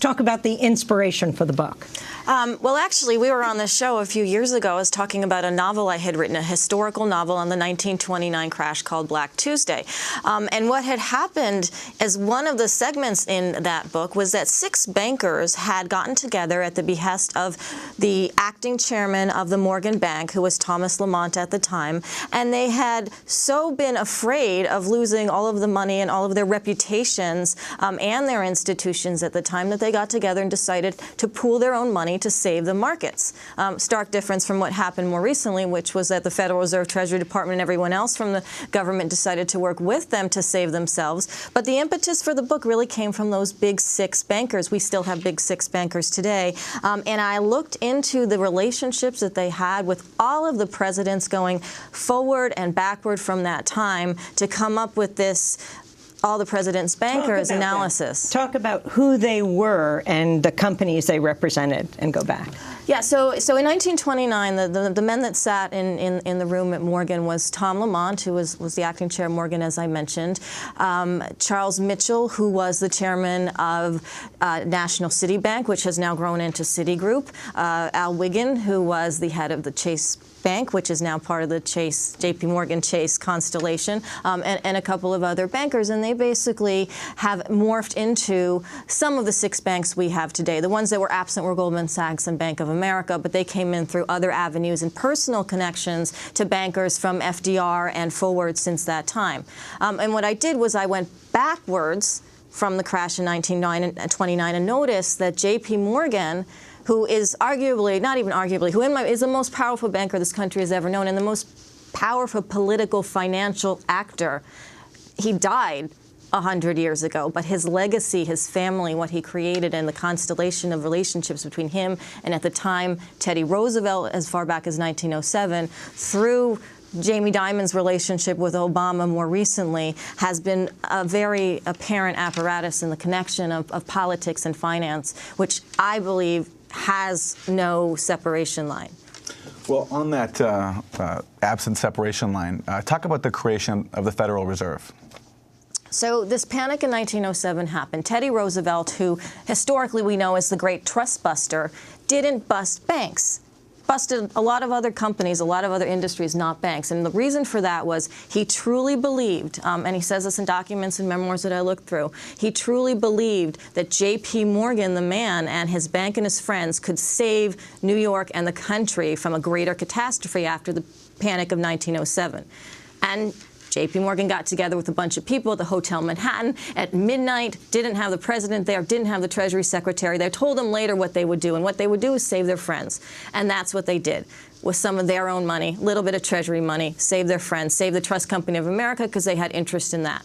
talk about the inspiration for the book. Well, actually, we were on the show a few years ago. I was talking about a novel I had written, a historical novel on the 1929 crash called Black Tuesday. And what had happened as one of the segments in that book was that 6 bankers had gotten together at the behest of the acting chairman of the Morgan Bank, who was Thomas Lamont at the time, and they had so been afraid of losing all of the money and all of their reputations and their institutions at the time that they got together and decided to pool their own money to save the markets. Stark difference from what happened more recently, which was that the Federal Reserve, Treasury Department, and everyone else from the government decided to work with them to save themselves. But the impetus for the book really came from those big 6 bankers. We still have big 6 bankers today. And I looked into the relationships that they had with all of the presidents going forward and backward from that time to come up with this all the president's bankers analysis. Talk about who they were and the companies they represented and go back. Yeah, so in 1929, the men that sat in the room at Morgan was Tom Lamont, who was the acting chair of Morgan, as I mentioned, Charles Mitchell, who was the chairman of National City Bank, which has now grown into Citigroup, Al Wiggin, who was the head of the Chase Bank, which is now part of the J.P. Morgan Chase constellation, and a couple of other bankers. And they basically have morphed into some of the 6 banks we have today. The ones that were absent were Goldman Sachs and Bank of America, but they came in through other avenues and personal connections to bankers from FDR and forward since that time. And what I did was I went backwards from the crash in 1929 and noticed that J.P. Morgan, who is arguably, not even arguably, who is the most powerful banker this country has ever known and the most powerful political financial actor, he died 100 years ago, but his legacy, his family, what he created, and the constellation of relationships between him and, at the time, Teddy Roosevelt, as far back as 1907, through Jamie Dimon's relationship with Obama more recently, has been a very apparent apparatus in the connection of politics and finance, which I believe has no separation line. Well, on that absent separation line, talk about the creation of the Federal Reserve. So this panic in 1907 happened. Teddy Roosevelt, who historically we know as the great trust buster, didn't bust banks. Busted a lot of other companies, a lot of other industries, not banks. And the reason for that was he truly believed, and he says this in documents and memoirs that I looked through, he truly believed that J.P. Morgan, the man, and his bank and his friends could save New York and the country from a greater catastrophe after the panic of 1907. And J.P. Morgan got together with a bunch of people at the Hotel Manhattan at midnight, didn't have the president there, didn't have the Treasury Secretary. They told them later what they would do, and what they would do is save their friends. And that's what they did with some of their own money, a little bit of Treasury money, save their friends, save the Trust Company of America because they had interest in that.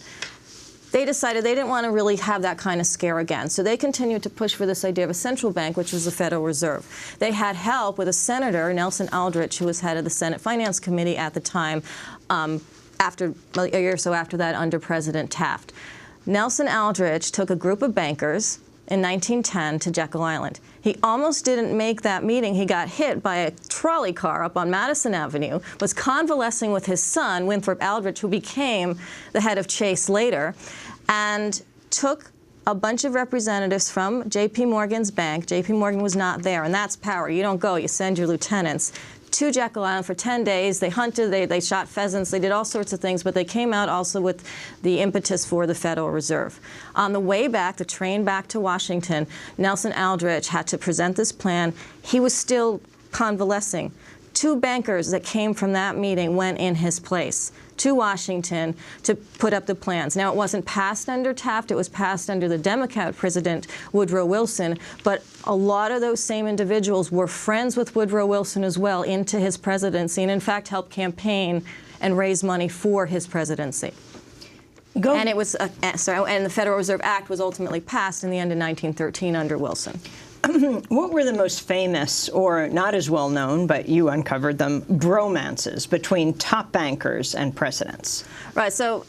They decided they didn't want to really have that kind of scare again. So they continued to push for this idea of a central bank, which was the Federal Reserve. They had help with a senator, Nelson Aldrich, who was head of the Senate Finance Committee at the time, after a year or so after that, under President Taft. Nelson Aldrich took a group of bankers in 1910 to Jekyll Island. He almost didn't make that meeting. He got hit by a trolley car up on Madison Avenue, was convalescing with his son, Winthrop Aldrich, who became the head of Chase later, and took a bunch of representatives from J.P. Morgan's bank. J.P. Morgan was not there, and that's power. You don't go, you send your lieutenants to Jekyll Island for 10 days. They hunted, they shot pheasants, they did all sorts of things, but they came out also with the impetus for the Federal Reserve. On the way back, the train back to Washington, Nelson Aldrich had to present this plan. He was still convalescing. 2 bankers that came from that meeting went in his place to Washington to put up the plans. Now, it wasn't passed under Taft, it was passed under the Democrat President Woodrow Wilson, but a lot of those same individuals were friends with Woodrow Wilson as well into his presidency, and in fact helped campaign and raise money for his presidency. And it was, and the Federal Reserve Act was ultimately passed in the end of 1913 under Wilson. What were the most famous, or not as well known, but you uncovered them, bromances between top bankers and presidents? Right. So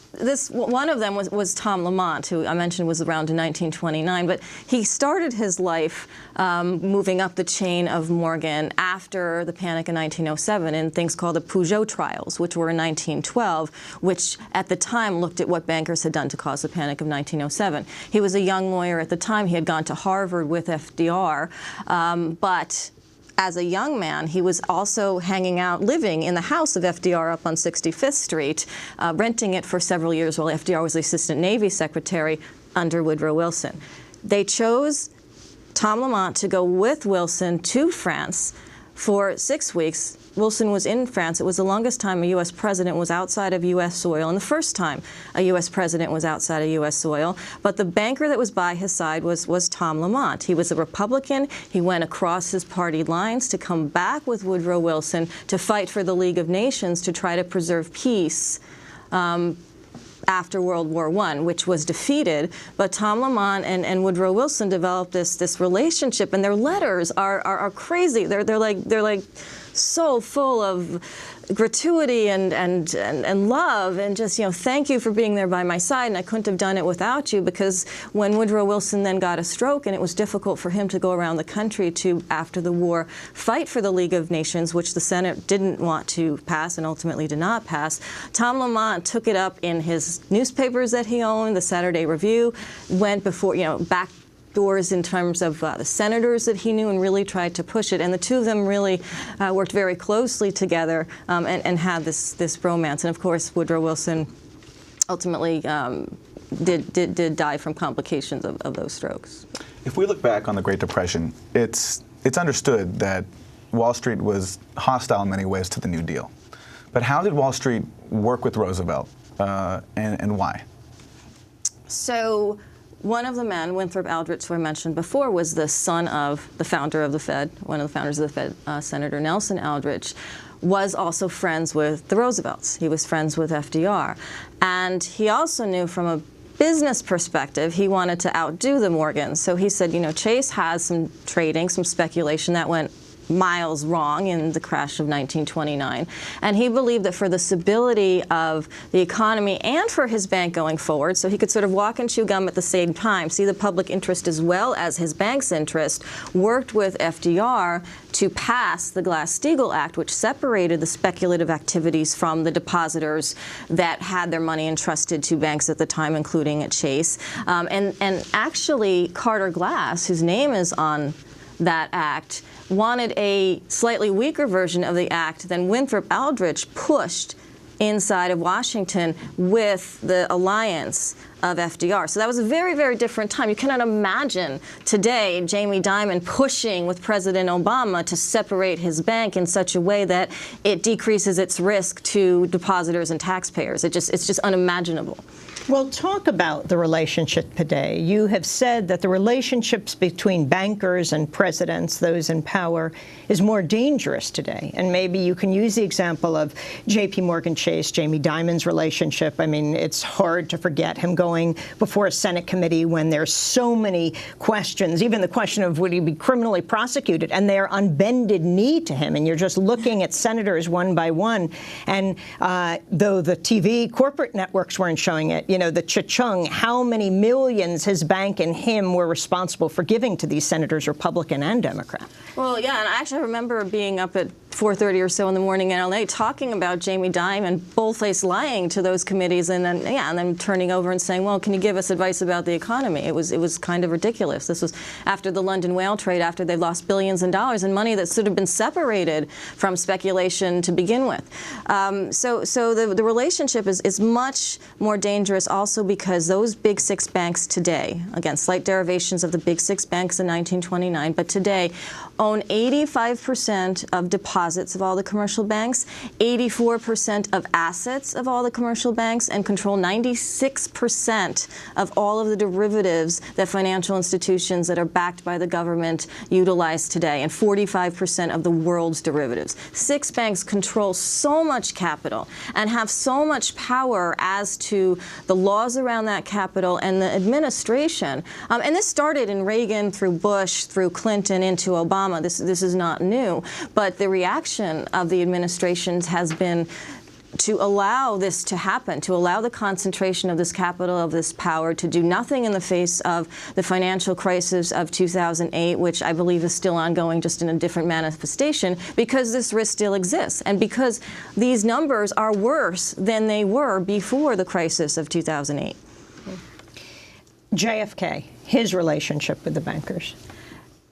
one of them was Tom Lamont, who I mentioned was around in 1929. But he started his life moving up the chain of Morgan after the panic in 1907 in things called the Peugeot trials, which were in 1912, which at the time looked at what bankers had done to cause the panic of 1907. He was a young lawyer at the time. He had gone to Harvard with FDR, but as a young man, he was also hanging out, living in the house of FDR up on 65th Street, renting it for several years while FDR was the Assistant Navy Secretary under Woodrow Wilson. They chose Tom Lamont to go with Wilson to France for 6 weeks. Wilson was in France. It was the longest time a U.S. president was outside of U.S. soil, and the first time a U.S. president was outside of U.S. soil. But the banker that was by his side was Tom Lamont. He was a Republican. He went across his party lines to come back with Woodrow Wilson to fight for the League of Nations to try to preserve peace after World War I, which was defeated. But Tom Lamont and Woodrow Wilson developed this relationship, and their letters are crazy. They're like so full of gratuity and love, and just, thank you for being there by my side, and I couldn't have done it without you. Because when Woodrow Wilson then got a stroke and it was difficult for him to go around the country to, after the war, fight for the League of Nations, which the Senate didn't want to pass and ultimately did not pass, Tom Lamont took it up in his newspapers that he owned, the Saturday Review, went before, back doors in terms of the senators that he knew, and really tried to push it. And the two of them really worked very closely together and had this romance. And of course, Woodrow Wilson ultimately did die from complications of those strokes. If we look back on the Great Depression, it's understood that Wall Street was hostile in many ways to the New Deal. But how did Wall Street work with Roosevelt, and why? So one of the men, Winthrop Aldrich, who I mentioned before, was the son of the founder of the Fed, one of the founders of the Fed, Senator Nelson Aldrich, was also friends with the Roosevelts. He was friends with FDR. And he also knew from a business perspective, he wanted to outdo the Morgans. So he said, Chase has some trading, some speculation that went miles wrong in the crash of 1929. And he believed that for the stability of the economy and for his bank going forward, so he could sort of walk and chew gum at the same time, see the public interest as well as his bank's interest, worked with FDR to pass the Glass-Steagall Act, which separated the speculative activities from the depositors that had their money entrusted to banks at the time, including at Chase. And actually, Carter Glass, whose name is on that act, wanted a slightly weaker version of the act than Winthrop Aldrich pushed inside of Washington with the alliance of FDR. So that was a very, very different time. You cannot imagine today Jamie Dimon pushing with President Obama to separate his bank in such a way that it decreases its risk to depositors and taxpayers. It's just unimaginable. Well, talk about the relationship today. You have said that the relationships between bankers and presidents, those in power, is more dangerous today. And maybe you can use the example of J.P. Morgan Chase, Jamie Dimon's relationship. I mean, it's hard to forget him going before a Senate committee when there's so many questions, even the question of would he be criminally prosecuted, and they're on bended knee to him. And you're just looking at senators one by one. And though the TV corporate networks weren't showing it, the cha-chung, how many millions his bank and him were responsible for giving to these senators, Republican and Democrat. Well, yeah, and I actually remember being up at 4:30 or so in the morning in L.A. talking about Jamie Dimon bold-faced lying to those committees, and then turning over and saying, well, can you give us advice about the economy? It was kind of ridiculous. This was after the London whale trade, after they lost billions in dollars in money that should have been separated from speculation to begin with. So the relationship is much more dangerous also because those big six banks today, again, slight derivations of the big six banks in 1929, but today own 85% of depositors deposits of all the commercial banks, 84% of assets of all the commercial banks, and control 96% of all of the derivatives that financial institutions that are backed by the government utilize today, and 45% of the world's derivatives. 6 banks control so much capital and have so much power as to the laws around that capital and the administration. And this started in Reagan, through Bush, through Clinton, into Obama. This is not new, but the reaction of the administrations has been to allow this to happen, to allow the concentration of this capital, of this power, to do nothing in the face of the financial crisis of 2008, which I believe is still ongoing, just in a different manifestation, because this risk still exists, and because these numbers are worse than they were before the crisis of 2008. JFK, his relationship with the bankers.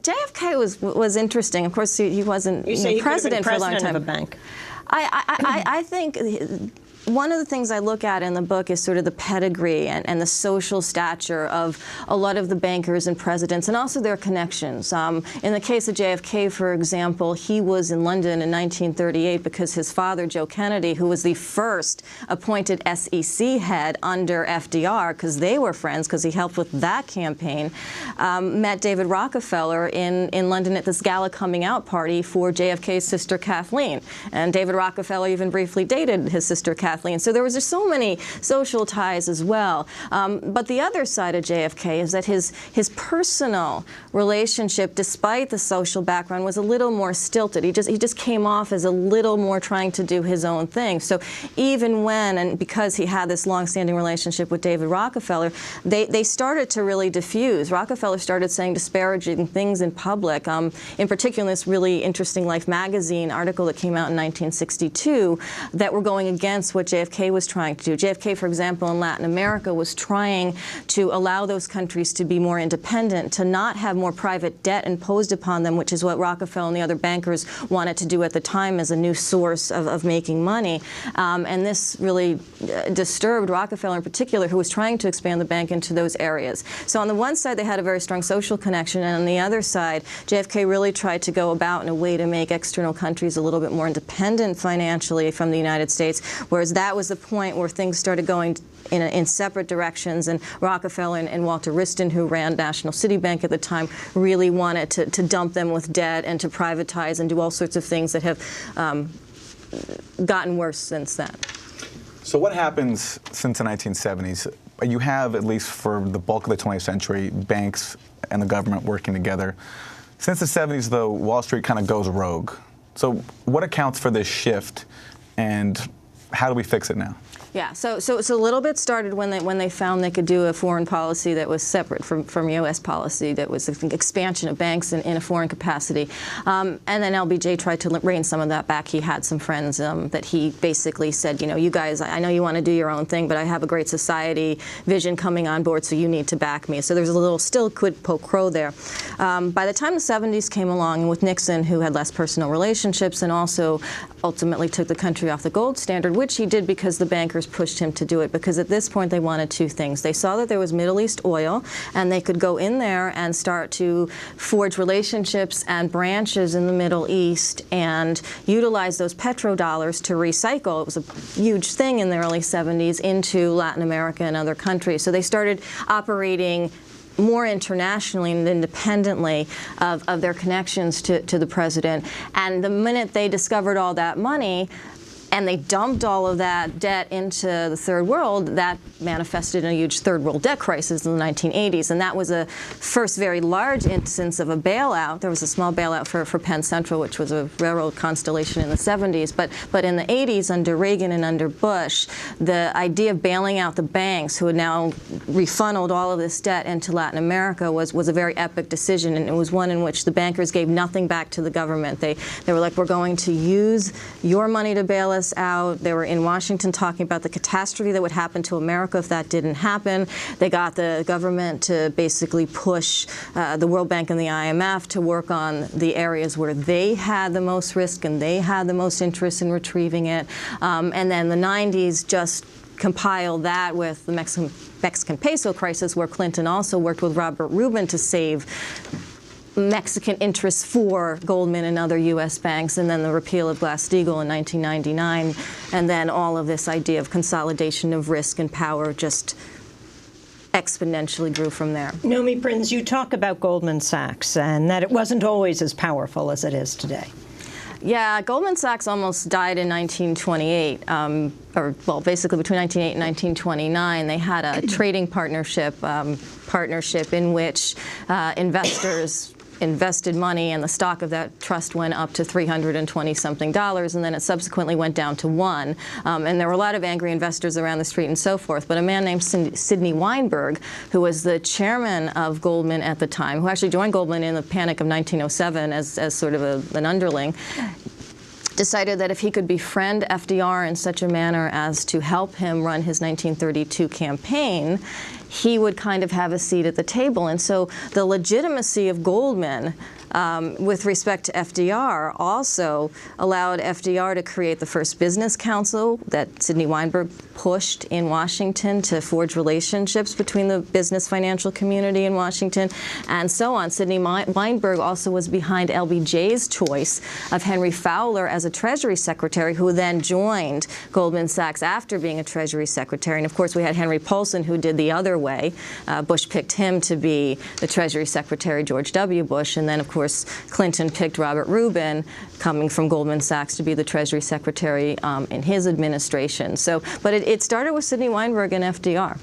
JFK was interesting. Of course, he wasn't president for a long time. Of a bank. I think one of the things I look at in the book is sort of the pedigree and the social stature of a lot of the bankers and presidents, and also their connections. In the case of JFK, for example, he was in London in 1938 because his father, Joe Kennedy, who was the first appointed SEC head under FDR, because they were friends, because he helped with that campaign, met David Rockefeller in London at this gala coming out party for JFK's sister Kathleen. And David Rockefeller even briefly dated his sister Kathleen. So there was just so many social ties as well. But the other side of JFK is that his personal relationship, despite the social background, was a little more stilted. He just came off as a little more trying to do his own thing. So even when, and because he had this long-standing relationship with David Rockefeller, they started to really diffuse. Rockefeller started saying disparaging things in public. In particular, this really interesting Life magazine article that came out in 1962 that were going against what JFK was trying to do. JFK, for example, in Latin America was trying to allow those countries to be more independent, to not have more private debt imposed upon them, which is what Rockefeller and the other bankers wanted to do at the time as a new source of making money. And this really disturbed Rockefeller in particular, who was trying to expand the bank into those areas. So on the one side, they had a very strong social connection, and on the other side, JFK really tried to go about in a way to make external countries a little bit more independent financially from the United States, whereas that was the point where things started going in separate directions, and Rockefeller and Walter Wriston, who ran National City Bank at the time, really wanted to dump them with debt and to privatize and do all sorts of things that have gotten worse since then. So what happens since the 1970s? You have, at least for the bulk of the 20th century, banks and the government working together. Since the 70s, though, Wall Street kind of goes rogue. So what accounts for this shift, and how do we fix it now? Yeah, so a little bit started when they found they could do a foreign policy that was separate from U.S. policy, that was an expansion of banks in a foreign capacity. And then LBJ tried to rein some of that back. He had some friends that he basically said, you know, you guys, I know you want to do your own thing, but I have a great society vision coming on board, so you need to back me. So there's a little still quid pro quo there. By the time the 70s came along, and with Nixon, who had less personal relationships and also ultimately took the country off the gold standard, which he did because the bankers pushed him to do it, because at this point they wanted two things. They saw that there was Middle East oil, and they could go in there and start to forge relationships and branches in the Middle East and utilize those petrodollars to recycle. It was a huge thing in the early 70s into Latin America and other countries. So they started operating more internationally and independently of their connections to the president. And the minute they discovered all that money, and they dumped all of that debt into the third world, that manifested in a huge third world debt crisis in the 1980s. And that was a first very large instance of a bailout. There was a small bailout for Penn Central, which was a railroad constellation in the 70s. But in the 80s, under Reagan and under Bush, the idea of bailing out the banks, who had now refunneled all of this debt into Latin America, was a very epic decision. And it was one in which the bankers gave nothing back to the government. They were like, we're going to use your money to bail us out. They were in Washington talking about the catastrophe that would happen to America if that didn't happen. They got the government to basically push the World Bank and the IMF to work on the areas where they had the most risk and they had the most interest in retrieving it. And then the 90s just compiled that with the Mexican peso crisis, where Clinton also worked with Robert Rubin to save Mexican interests for Goldman and other U.S. banks, and then the repeal of Glass-Steagall in 1999, and then all of this idea of consolidation of risk and power just exponentially grew from there. Nomi Prins, you talk about Goldman Sachs and that it wasn't always as powerful as it is today. Yeah, Goldman Sachs almost died in 1928, or well, basically between 1908 and 1929. They had a trading partnership in which investors invested money, and the stock of that trust went up to $320-something, and then it subsequently went down to $1. And there were a lot of angry investors around the street and so forth. But a man named Sidney Weinberg, who was the chairman of Goldman at the time, who actually joined Goldman in the panic of 1907 as sort of an underling, decided that if he could befriend FDR in such a manner as to help him run his 1932 campaign, he would kind of have a seat at the table. And so the legitimacy of Goldman with respect to FDR also allowed FDR to create the first business council that Sidney Weinberg pushed in Washington to forge relationships between the business financial community in Washington, and so on. Sidney Weinberg also was behind LBJ's choice of Henry Fowler as a Treasury Secretary, who then joined Goldman Sachs after being a Treasury Secretary. And of course, we had Henry Paulson, who did the other way. Bush picked him to be the Treasury Secretary, George W. Bush, and then, of course, Clinton picked Robert Rubin, coming from Goldman Sachs, to be the Treasury Secretary in his administration. So, but it started with Sidney Weinberg and FDR.